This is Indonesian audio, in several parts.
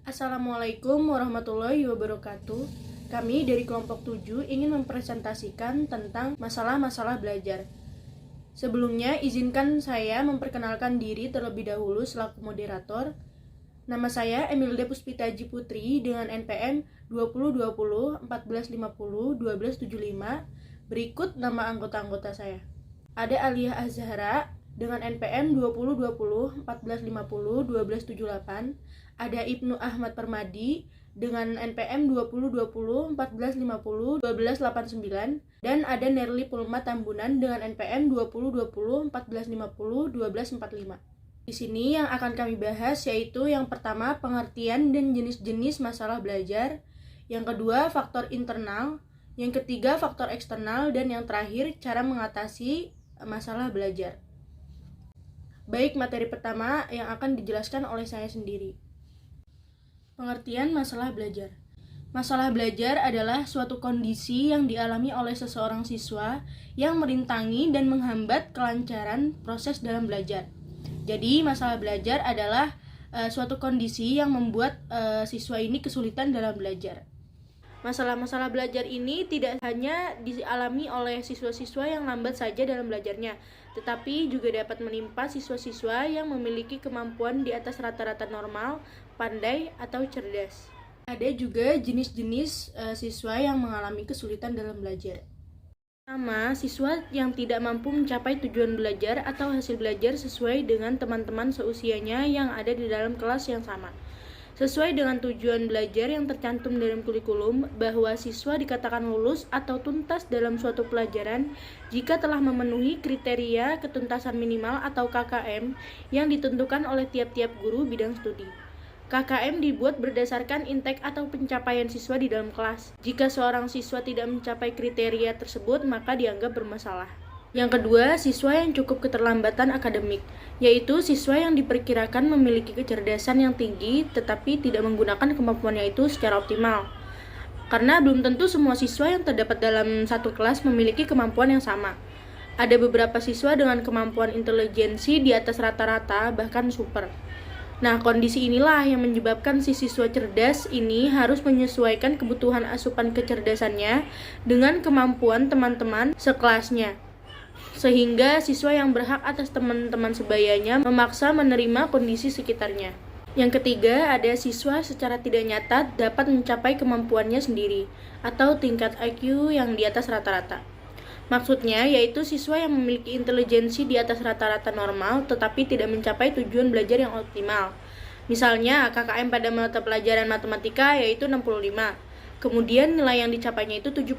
Assalamualaikum warahmatullahi wabarakatuh. Kami dari kelompok 7 ingin mempresentasikan tentang masalah-masalah belajar. Sebelumnya, izinkan saya memperkenalkan diri terlebih dahulu selaku moderator. Nama saya Emilda Puspitaji Putri dengan NPM 2020 1450 1275. Berikut nama anggota-anggota saya. Ada Aliyah Azhara dengan NPM 2020 1450 1278. Ada Ibnu Ahmad Permadi dengan NPM 2020 1450 1289, dan ada Nerli Pulma Tambunan dengan NPM 2020 1450 1245. Di sini yang akan kami bahas yaitu yang pertama pengertian dan jenis-jenis masalah belajar, yang kedua faktor internal, yang ketiga faktor eksternal, dan yang terakhir cara mengatasi masalah belajar. Baik, materi pertama yang akan dijelaskan oleh saya sendiri. Pengertian masalah belajar. Masalah belajar adalah suatu kondisi yang dialami oleh seseorang siswa yang merintangi dan menghambat kelancaran proses dalam belajar. Jadi, masalah belajar adalah suatu kondisi yang membuat siswa ini kesulitan dalam belajar. Masalah-masalah belajar ini tidak hanya dialami oleh siswa-siswa yang lambat saja dalam belajarnya, tetapi juga dapat menimpa siswa-siswa yang memiliki kemampuan di atas rata-rata normal, pandai, atau cerdas. Ada juga jenis-jenis siswa yang mengalami kesulitan dalam belajar. Pertama, siswa yang tidak mampu mencapai tujuan belajar atau hasil belajar sesuai dengan teman-teman seusianya yang ada di dalam kelas yang sama. Sesuai dengan tujuan belajar yang tercantum dalam kurikulum, bahwa siswa dikatakan lulus atau tuntas dalam suatu pelajaran jika telah memenuhi kriteria ketuntasan minimal atau KKM yang ditentukan oleh tiap-tiap guru bidang studi. KKM dibuat berdasarkan intake atau pencapaian siswa di dalam kelas. Jika seorang siswa tidak mencapai kriteria tersebut, maka dianggap bermasalah. Yang kedua, siswa yang cukup keterlambatan akademik, yaitu siswa yang diperkirakan memiliki kecerdasan yang tinggi tetapi tidak menggunakan kemampuannya itu secara optimal. Karena belum tentu semua siswa yang terdapat dalam satu kelas memiliki kemampuan yang sama. Ada beberapa siswa dengan kemampuan intelijensi di atas rata-rata, bahkan super. Nah, kondisi inilah yang menyebabkan si siswa cerdas ini harus menyesuaikan kebutuhan asupan kecerdasannya dengan kemampuan teman-teman sekelasnya. Sehingga siswa yang berhak atas teman-teman sebayanya memaksa menerima kondisi sekitarnya. Yang ketiga, ada siswa secara tidak nyata dapat mencapai kemampuannya sendiri atau tingkat IQ yang di atas rata-rata. Maksudnya yaitu siswa yang memiliki intelijensi di atas rata-rata normal tetapi tidak mencapai tujuan belajar yang optimal. Misalnya KKM pada mata pelajaran matematika yaitu 65. Kemudian nilai yang dicapainya itu 70.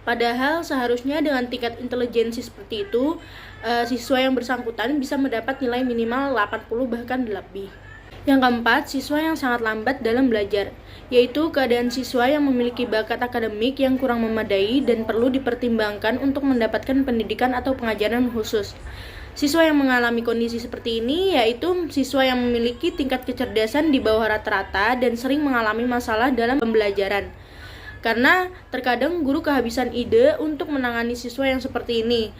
Padahal seharusnya dengan tingkat intelijensi seperti itu, siswa yang bersangkutan bisa mendapat nilai minimal 80 bahkan lebih. Yang keempat, siswa yang sangat lambat dalam belajar, yaitu keadaan siswa yang memiliki bakat akademik yang kurang memadai dan perlu dipertimbangkan untuk mendapatkan pendidikan atau pengajaran khusus. Siswa yang mengalami kondisi seperti ini yaitu siswa yang memiliki tingkat kecerdasan di bawah rata-rata dan sering mengalami masalah dalam pembelajaran. Karena terkadang guru kehabisan ide untuk menangani siswa yang seperti ini.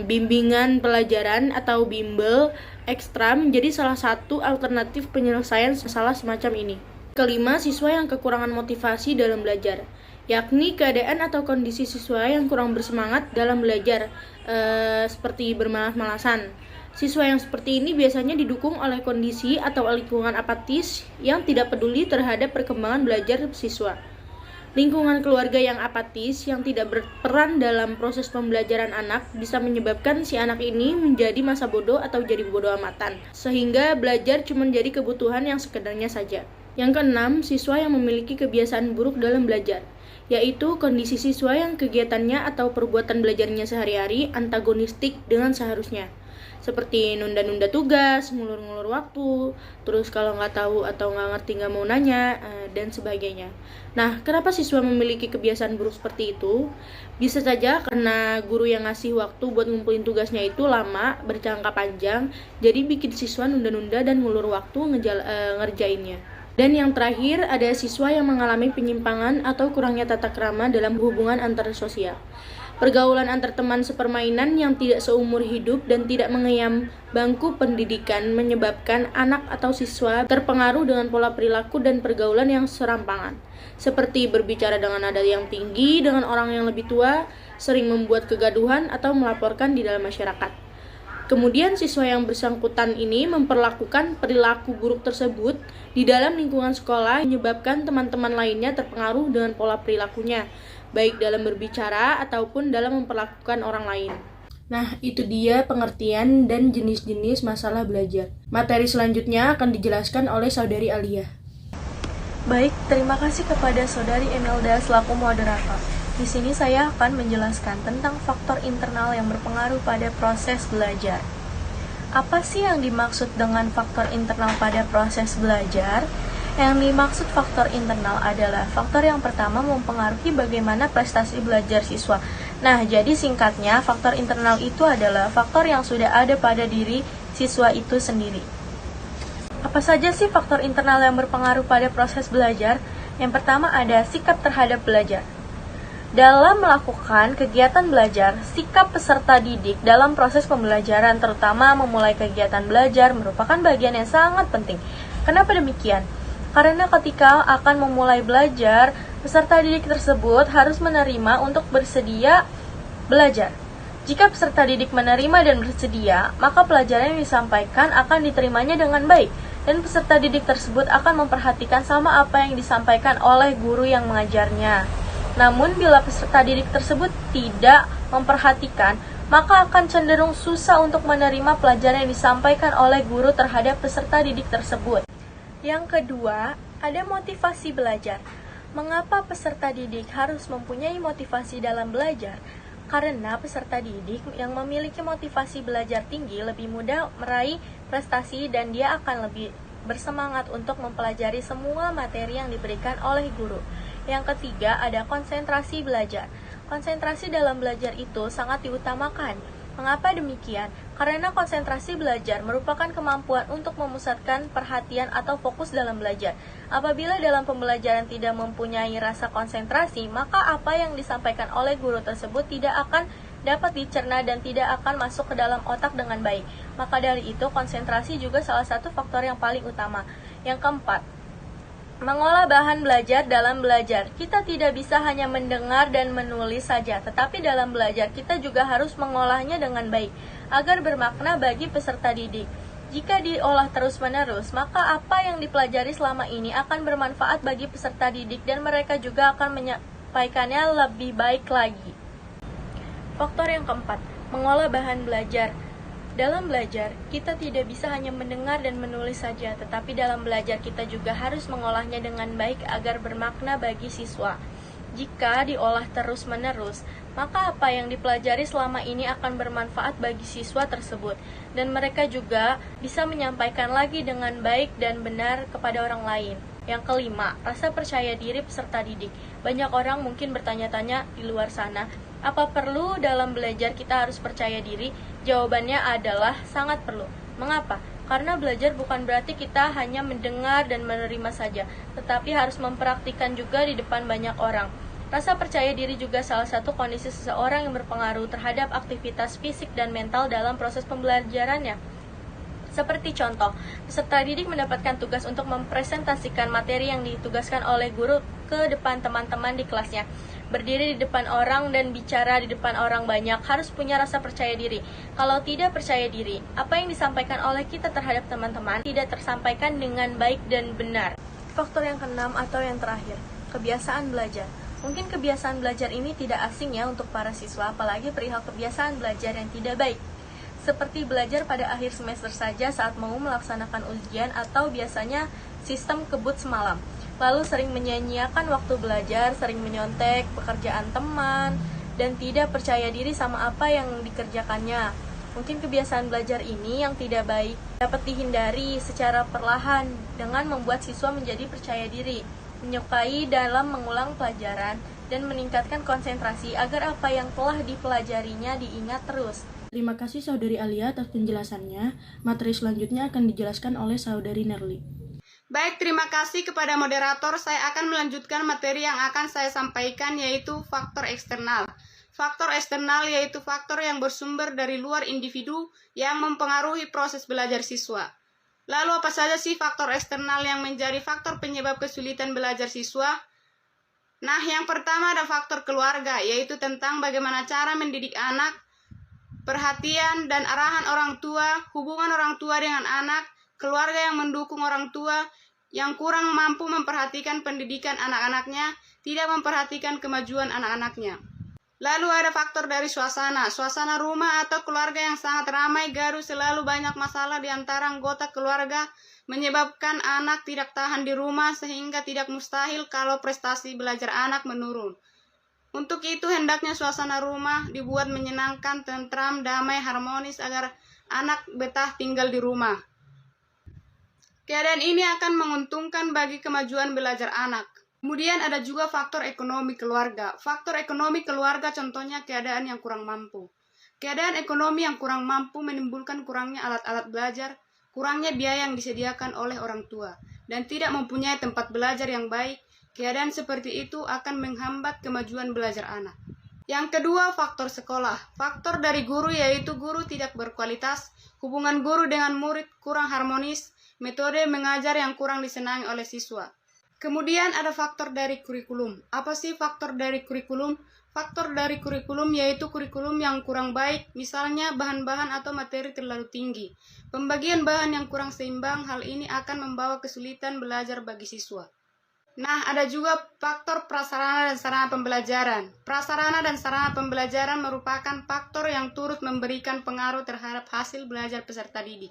Bimbingan pelajaran atau bimbel ekstra menjadi salah satu alternatif penyelesaian masalah semacam ini. Kelima, siswa yang kekurangan motivasi dalam belajar, yakni keadaan atau kondisi siswa yang kurang bersemangat dalam belajar, seperti bermalas-malasan. Siswa yang seperti ini biasanya didukung oleh kondisi atau lingkungan apatis yang tidak peduli terhadap perkembangan belajar siswa. Lingkungan keluarga yang apatis yang tidak berperan dalam proses pembelajaran anak bisa menyebabkan si anak ini menjadi masa bodoh atau jadi bodoh amatan, sehingga belajar cuma jadi kebutuhan yang sekedarnya saja. Yang keenam, siswa yang memiliki kebiasaan buruk dalam belajar, yaitu kondisi siswa yang kegiatannya atau perbuatan belajarnya sehari-hari antagonistik dengan seharusnya, seperti nunda-nunda tugas, ngulur-ngulur waktu, terus kalau nggak tahu atau nggak ngerti nggak mau nanya, dan sebagainya. Nah, kenapa siswa memiliki kebiasaan buruk seperti itu? Bisa saja karena guru yang ngasih waktu buat ngumpulin tugasnya itu lama, berjangka panjang, jadi bikin siswa nunda-nunda dan ngulur waktu ngerjainnya. Dan yang terakhir, ada siswa yang mengalami penyimpangan atau kurangnya tata krama dalam hubungan antar sosial. Pergaulan antar teman sepermainan yang tidak seumur hidup dan tidak mengenyam bangku pendidikan menyebabkan anak atau siswa terpengaruh dengan pola perilaku dan pergaulan yang serampangan, seperti berbicara dengan nada yang tinggi dengan orang yang lebih tua, sering membuat kegaduhan atau melaporkan di dalam masyarakat. Kemudian siswa yang bersangkutan ini memperlakukan perilaku buruk tersebut di dalam lingkungan sekolah, menyebabkan teman-teman lainnya terpengaruh dengan pola perilakunya, baik dalam berbicara ataupun dalam memperlakukan orang lain. Nah, itu dia pengertian dan jenis-jenis masalah belajar. Materi selanjutnya akan dijelaskan oleh Saudari Alia. Baik, terima kasih kepada Saudari Emelda selaku moderator. Di sini saya akan menjelaskan tentang faktor internal yang berpengaruh pada proses belajar. Apa sih yang dimaksud dengan faktor internal pada proses belajar? Yang dimaksud faktor internal adalah faktor yang pertama mempengaruhi bagaimana prestasi belajar siswa. Nah, jadi singkatnya, faktor internal itu adalah faktor yang sudah ada pada diri siswa itu sendiri. Apa saja sih faktor internal yang berpengaruh pada proses belajar? Yang pertama ada sikap terhadap belajar. Dalam melakukan kegiatan belajar, sikap peserta didik dalam proses pembelajaran, terutama memulai kegiatan belajar, merupakan bagian yang sangat penting. Kenapa demikian? Karena ketika akan memulai belajar, peserta didik tersebut harus menerima untuk bersedia belajar. Jika peserta didik menerima dan bersedia, maka pelajaran yang disampaikan akan diterimanya dengan baik, dan peserta didik tersebut akan memperhatikan sama apa yang disampaikan oleh guru yang mengajarnya. Namun, bila peserta didik tersebut tidak memperhatikan, maka akan cenderung susah untuk menerima pelajaran yang disampaikan oleh guru terhadap peserta didik tersebut. Yang kedua, ada motivasi belajar. Mengapa peserta didik harus mempunyai motivasi dalam belajar? Karena peserta didik yang memiliki motivasi belajar tinggi lebih mudah meraih prestasi dan dia akan lebih bersemangat untuk mempelajari semua materi yang diberikan oleh guru. Yang ketiga, ada konsentrasi belajar. Konsentrasi dalam belajar itu sangat diutamakan. Mengapa demikian? Karena konsentrasi belajar merupakan kemampuan untuk memusatkan perhatian atau fokus dalam belajar. Apabila dalam pembelajaran tidak mempunyai rasa konsentrasi, maka apa yang disampaikan oleh guru tersebut tidak akan dapat dicerna dan tidak akan masuk ke dalam otak dengan baik. Maka dari itu, konsentrasi juga salah satu faktor yang paling utama. Yang keempat, mengolah bahan belajar dalam belajar. Kita tidak bisa hanya mendengar dan menulis saja, tetapi dalam belajar kita juga harus mengolahnya dengan baik, agar bermakna bagi peserta didik. Jika diolah terus-menerus, maka apa yang dipelajari selama ini akan bermanfaat bagi peserta didik dan mereka juga akan menyampaikannya lebih baik lagi. Faktor yang keempat, mengolah bahan belajar. Dalam belajar, kita tidak bisa hanya mendengar dan menulis saja, tetapi dalam belajar kita juga harus mengolahnya dengan baik agar bermakna bagi siswa. Jika diolah terus-menerus, maka apa yang dipelajari selama ini akan bermanfaat bagi siswa tersebut, dan mereka juga bisa menyampaikan lagi dengan baik dan benar kepada orang lain. Yang kelima, rasa percaya diri peserta didik. Banyak orang mungkin bertanya-tanya di luar sana, apa perlu dalam belajar kita harus percaya diri? Jawabannya adalah sangat perlu. Mengapa? Karena belajar bukan berarti kita hanya mendengar dan menerima saja, tetapi harus mempraktikkan juga di depan banyak orang. Rasa percaya diri juga salah satu kondisi seseorang yang berpengaruh terhadap aktivitas fisik dan mental dalam proses pembelajarannya. Seperti contoh, peserta didik mendapatkan tugas untuk mempresentasikan materi yang ditugaskan oleh guru ke depan teman-teman di kelasnya. Berdiri di depan orang dan bicara di depan orang banyak harus punya rasa percaya diri. Kalau tidak percaya diri, apa yang disampaikan oleh kita terhadap teman-teman tidak tersampaikan dengan baik dan benar. Faktor yang keenam atau yang terakhir, kebiasaan belajar. Mungkin kebiasaan belajar ini tidak asing ya untuk para siswa, apalagi perihal kebiasaan belajar yang tidak baik. Seperti belajar pada akhir semester saja saat mau melaksanakan ujian atau biasanya sistem kebut semalam. Lalu sering menyia-nyiakan waktu belajar, sering menyontek pekerjaan teman, dan tidak percaya diri sama apa yang dikerjakannya. Mungkin kebiasaan belajar ini yang tidak baik dapat dihindari secara perlahan dengan membuat siswa menjadi percaya diri, menyukai dalam mengulang pelajaran, dan meningkatkan konsentrasi agar apa yang telah dipelajarinya diingat terus. Terima kasih Saudari Alia atas penjelasannya. Materi selanjutnya akan dijelaskan oleh Saudari Nerli. Baik, terima kasih kepada moderator. Saya akan melanjutkan materi yang akan saya sampaikan, yaitu faktor eksternal. faktor eksternal yaitu faktor yang bersumber dari luar individu yang mempengaruhi proses belajar siswa. Lalu apa saja sih faktor eksternal yang menjadi faktor penyebab kesulitan belajar siswa? Nah, yang pertama ada faktor keluarga, yaitu tentang bagaimana cara mendidik anak, perhatian dan arahan orang tua, hubungan orang tua dengan anak, keluarga yang mendukung orang tua, yang kurang mampu memperhatikan pendidikan anak-anaknya, tidak memperhatikan kemajuan anak-anaknya. Lalu ada faktor dari suasana rumah atau keluarga yang sangat ramai gaduh, selalu banyak masalah di antara anggota keluarga, menyebabkan anak tidak tahan di rumah sehingga tidak mustahil kalau prestasi belajar anak menurun. Untuk itu hendaknya suasana rumah dibuat menyenangkan, tentram, damai, harmonis agar anak betah tinggal di rumah. Keadaan ini akan menguntungkan bagi kemajuan belajar anak. Kemudian ada juga faktor ekonomi keluarga. Faktor ekonomi keluarga contohnya keadaan yang kurang mampu. Keadaan ekonomi yang kurang mampu menimbulkan kurangnya alat-alat belajar, kurangnya biaya yang disediakan oleh orang tua, dan tidak mempunyai tempat belajar yang baik. Keadaan seperti itu akan menghambat kemajuan belajar anak. Yang kedua, faktor sekolah. Faktor dari guru yaitu guru tidak berkualitas, hubungan guru dengan murid kurang harmonis, metode mengajar yang kurang disenangi oleh siswa. Kemudian ada faktor dari kurikulum. Apa sih faktor dari kurikulum? Faktor dari kurikulum yaitu kurikulum yang kurang baik, misalnya bahan-bahan atau materi terlalu tinggi. Pembagian bahan yang kurang seimbang, hal ini akan membawa kesulitan belajar bagi siswa. Nah, ada juga faktor prasarana dan sarana pembelajaran. Prasarana dan sarana pembelajaran merupakan faktor yang turut memberikan pengaruh terhadap hasil belajar peserta didik.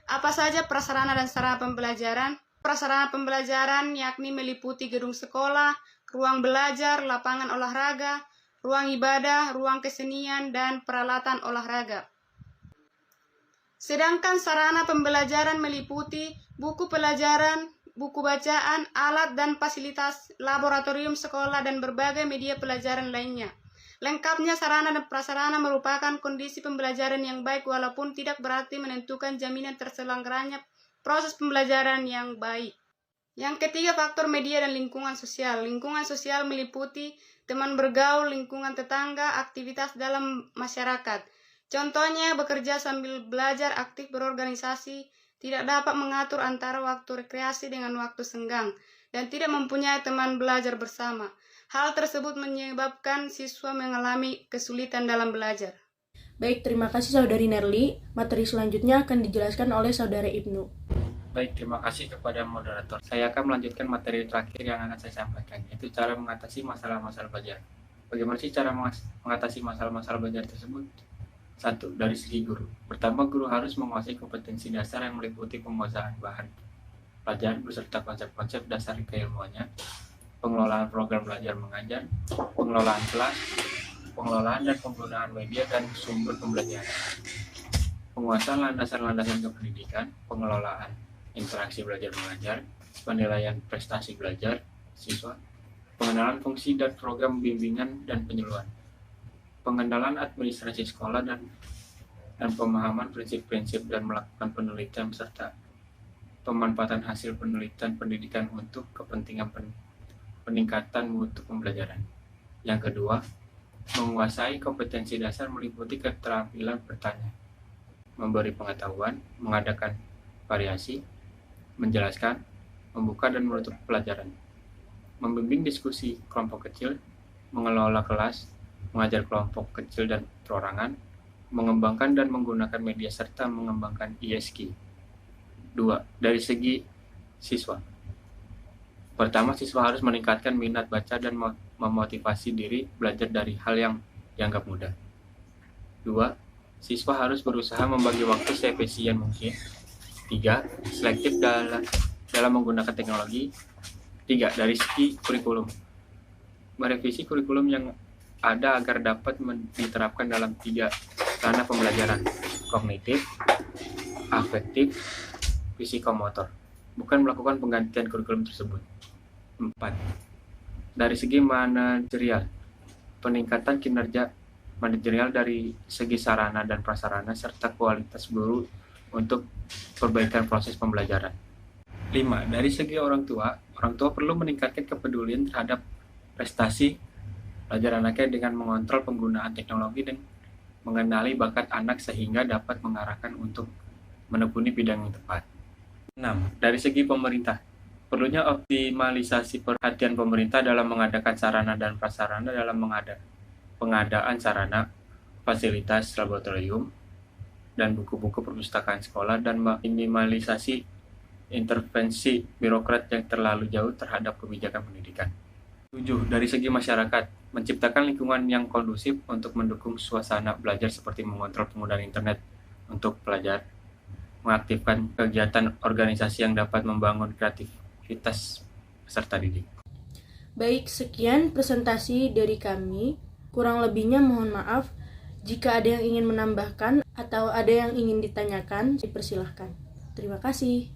Apa saja prasarana dan sarana pembelajaran? Prasarana pembelajaran yakni meliputi gedung sekolah, ruang belajar, lapangan olahraga, ruang ibadah, ruang kesenian, dan peralatan olahraga. Sedangkan sarana pembelajaran meliputi buku pelajaran, buku bacaan, alat dan fasilitas laboratorium sekolah, dan berbagai media pelajaran lainnya. Lengkapnya sarana dan prasarana merupakan kondisi pembelajaran yang baik walaupun tidak berarti menentukan jaminan terselenggaranya proses pembelajaran yang baik. Yang ketiga, faktor media dan lingkungan sosial. Lingkungan sosial meliputi teman bergaul, lingkungan tetangga, aktivitas dalam masyarakat. Contohnya, bekerja sambil belajar, aktif berorganisasi, tidak dapat mengatur antara waktu rekreasi dengan waktu senggang, dan tidak mempunyai teman belajar bersama. Hal tersebut menyebabkan siswa mengalami kesulitan dalam belajar. Baik, terima kasih Saudari Nerli. Materi selanjutnya akan dijelaskan oleh Saudara Ibnu. Baik, terima kasih kepada moderator. Saya akan melanjutkan materi terakhir yang akan saya sampaikan, yaitu cara mengatasi masalah-masalah belajar. Bagaimana sih cara mengatasi masalah-masalah belajar tersebut? 1. Dari segi guru. Pertama, guru harus menguasai kompetensi dasar yang meliputi penguasaan bahan pelajaran beserta konsep-konsep dasar keilmuannya, pengelolaan program belajar mengajar, pengelolaan kelas, pengelolaan dan penggunaan media dan sumber pembelajaran, penguasaan landasan-landasan kependidikan, pengelolaan interaksi belajar mengajar, penilaian prestasi belajar siswa, pengenalan fungsi dan program bimbingan dan penyuluhan, pengendalian administrasi sekolah dan pemahaman prinsip-prinsip dan melakukan penelitian serta pemanfaatan hasil penelitian pendidikan untuk kepentingan peningkatan mutu pembelajaran. Yang kedua, menguasai kompetensi dasar meliputi keterampilan bertanya, memberi pengetahuan, mengadakan variasi, menjelaskan, membuka dan menutup pelajaran, membimbing diskusi kelompok kecil, mengelola kelas, mengajar kelompok kecil dan perorangan, mengembangkan dan menggunakan media serta mengembangkan ISK. 2. Dari segi siswa. Pertama, siswa harus meningkatkan minat baca dan memotivasi diri belajar dari hal yang dianggap mudah. 2. Siswa harus berusaha membagi waktu seefisien mungkin. 3. Selektif dalam menggunakan teknologi. 3. Dari segi kurikulum. Merevisi kurikulum yang ada agar dapat diterapkan dalam 3 ranah pembelajaran: kognitif, afektif, psikomotor, bukan melakukan penggantian kurikulum tersebut. 4. Dari segi manajerial, peningkatan kinerja manajerial dari segi sarana dan prasarana serta kualitas guru untuk perbaikan proses pembelajaran. 5. Dari segi orang tua perlu meningkatkan kepedulian terhadap prestasi belajar anaknya dengan mengontrol penggunaan teknologi dan mengenali bakat anak sehingga dapat mengarahkan untuk menekuni bidang yang tepat. 6. Dari segi pemerintah, perlunya optimalisasi perhatian pemerintah dalam mengadakan sarana dan prasarana dalam pengadaan sarana, fasilitas laboratorium, dan buku-buku perpustakaan sekolah dan minimalisasi intervensi birokrat yang terlalu jauh terhadap kebijakan pendidikan. 7. Dari segi masyarakat, menciptakan lingkungan yang kondusif untuk mendukung suasana belajar seperti mengontrol penggunaan internet untuk pelajar, mengaktifkan kegiatan organisasi yang dapat membangun kreativitas peserta didik. Baik, sekian presentasi dari kami. Kurang lebihnya mohon maaf. Jika ada yang ingin menambahkan atau ada yang ingin ditanyakan, dipersilahkan. Terima kasih.